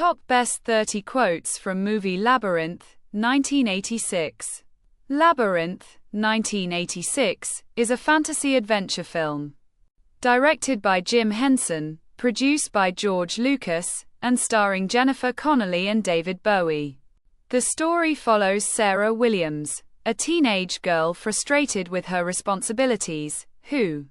Top Best 30 Quotes from Movie Labyrinth, 1986. Labyrinth, 1986, is a fantasy adventure film. Directed by Jim Henson, produced by George Lucas, and starring Jennifer Connelly and David Bowie. The story follows Sarah Williams, a teenage girl frustrated with her responsibilities, who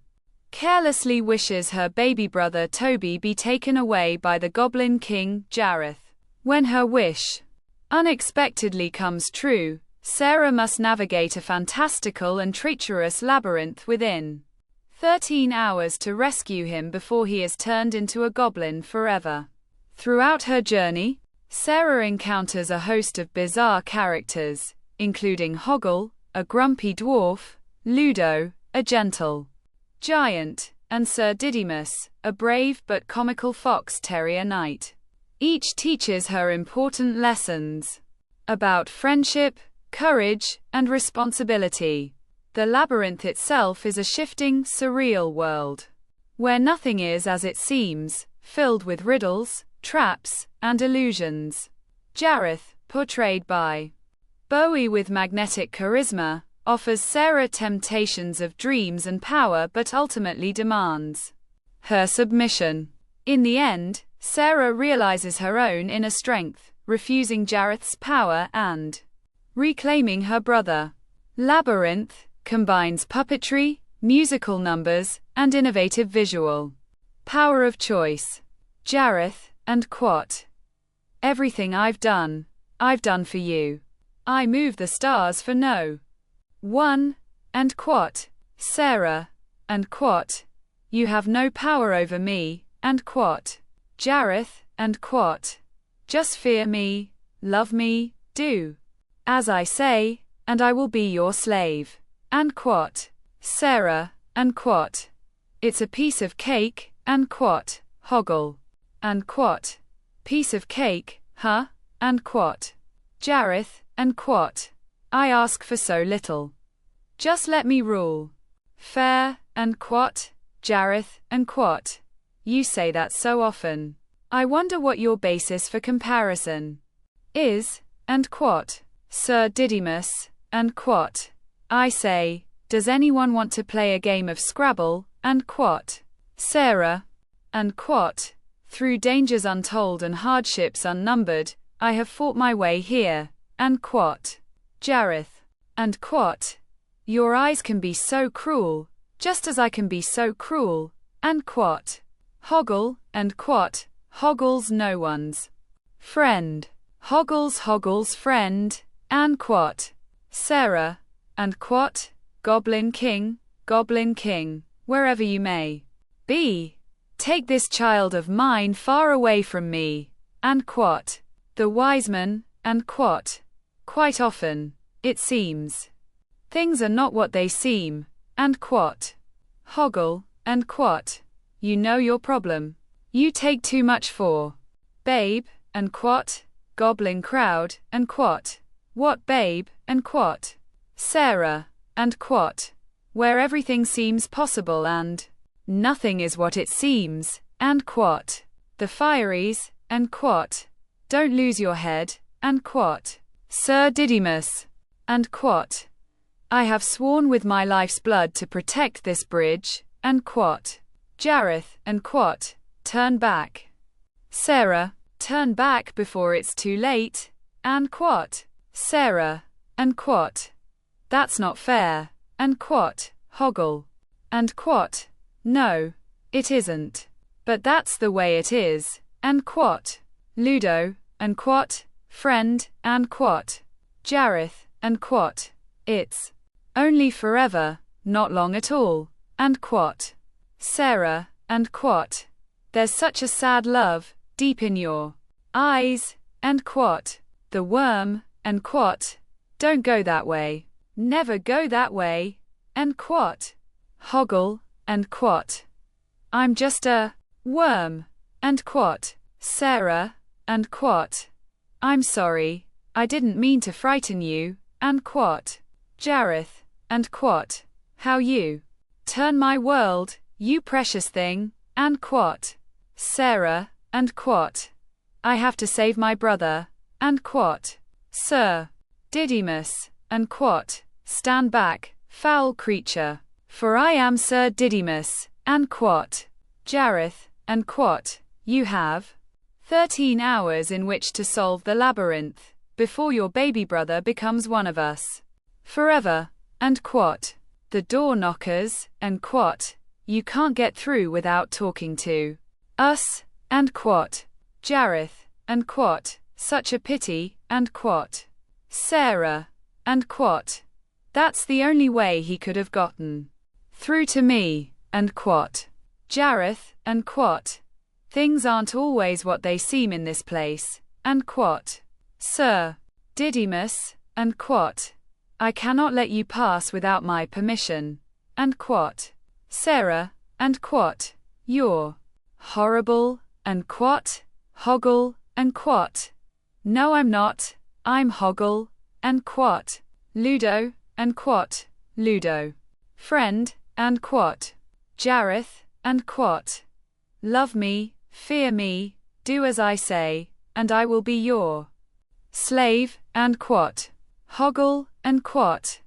carelessly wishes her baby brother Toby be taken away by the Goblin King, Jareth. When her wish unexpectedly comes true, Sarah must navigate a fantastical and treacherous labyrinth within 13 hours to rescue him before he is turned into a goblin forever. Throughout her journey, Sarah encounters a host of bizarre characters, including Hoggle, a grumpy dwarf, Ludo, a gentle giant, and Sir Didymus, a brave but comical fox terrier knight. Each teaches her important lessons about friendship, courage, and responsibility. The labyrinth itself is a shifting, surreal world, where nothing is as it seems, filled with riddles, traps, and illusions. Jareth, portrayed by Bowie with magnetic charisma, offers Sarah temptations of dreams and power but ultimately demands her submission. In the end, Sarah realizes her own inner strength, refusing Jareth's power and reclaiming her brother. Labyrinth combines puppetry, musical numbers, and innovative visual power of choice. Jareth and Quat. Everything I've done for you. I move the stars for no one. And Quat. Sarah and Quat. You have no power over me. And Quat. Jareth and Quat. Just fear me, love me, do as I say, and I will be your slave. And Quat. Sarah and Quat. It's a piece of cake. And Quat. Hoggle. And Quat. Piece of cake, huh? And Quat. Jareth and Quat. I ask for so little. Just let me rule. Fair. And Quat. Jareth and Quat. You say that so often. I wonder what your basis for comparison is. And Quat. Sir Didymus and Quat. I say, does anyone want to play a game of Scrabble? And Quat. Sarah and Quat. Through dangers untold and hardships unnumbered, I have fought my way here. And Quat. Jareth and Quat. Your eyes can be so cruel, just as I can be so cruel. And Quat. Hoggle and Quat. Hoggle's no one's friend. Hoggle's friend. And Quat. Sarah and Quat. Goblin King, wherever you may be. Take this child of mine far away from me. And Quat. The wise man, and Quat. Quite often, it seems, things are not what they seem. And Quat. Hoggle and Quat. You know your problem. You take too much for babe. And Quat. Goblin crowd. And Quat. What babe? And Quat. Sarah and Quat. Where everything seems possible and nothing is what it seems. And Quat. The Fieries. And Quat. Don't lose your head. And Quat. Sir Didymus and Quat. I have sworn with my life's blood to protect this bridge. And Quat. Jareth and Quat. Turn back. Sarah. Turn back before it's too late. And Quat. Sarah and Quat. That's not fair. And Quat. Hoggle and Quat. No, it isn't. But that's the way it is. And Quat. Ludo and Quat. Friend. And Quat. Jareth and Quat. It's only forever, not long at all. And Quat. Sarah and Quat. There's such a sad love deep in your eyes. And Quat. The worm. And Quat. Don't go that way. Never go that way. And Quat. Hoggle and Quat. I'm just a worm. And Quat. Sarah and Quat. I'm sorry, I didn't mean to frighten you. And Quat. Jareth and Quat. How you turn my world, you precious thing. And Quat. Sarah and Quat. I have to save my brother, and quat. Sir Didymus, and quat. Stand back, foul creature. For I am Sir Didymus, and quat. Jareth, and quat. You have 13 hours in which to solve the labyrinth, before your baby brother becomes one of us. Forever, and quat. The door knockers, and quat. You can't get through without talking to us, and quat. Jareth, and quat. Such a pity, and quat. Sarah, and quat. That's the only way he could have gotten through to me, and quat. Jareth, and quat. Things aren't always what they seem in this place, and quat. Sir Didymus, and quat. I cannot let you pass without my permission, and quat. Sarah, and quat. You're horrible, and quat. Hoggle, and quat. No, I'm not. I'm Hoggle, and quat. Ludo, and quat. Ludo. Friend, and quat. Jareth, and quat. Love me, fear me, do as I say, and I will be your slave, and quat. Hoggle, and quat.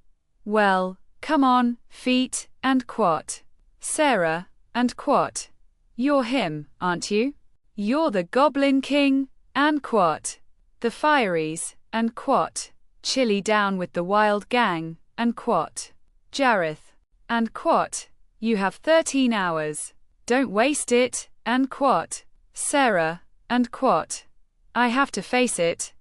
Well, come on, feet, and quat. Sarah, and quat. You're him, aren't you? You're the Goblin King, and quat. The Fieries, and quat. Chilly down with the wild gang, and quat. Jareth, and quat. You have 13 hours. Don't waste it, and quat. Sarah, and quat. I have to face it,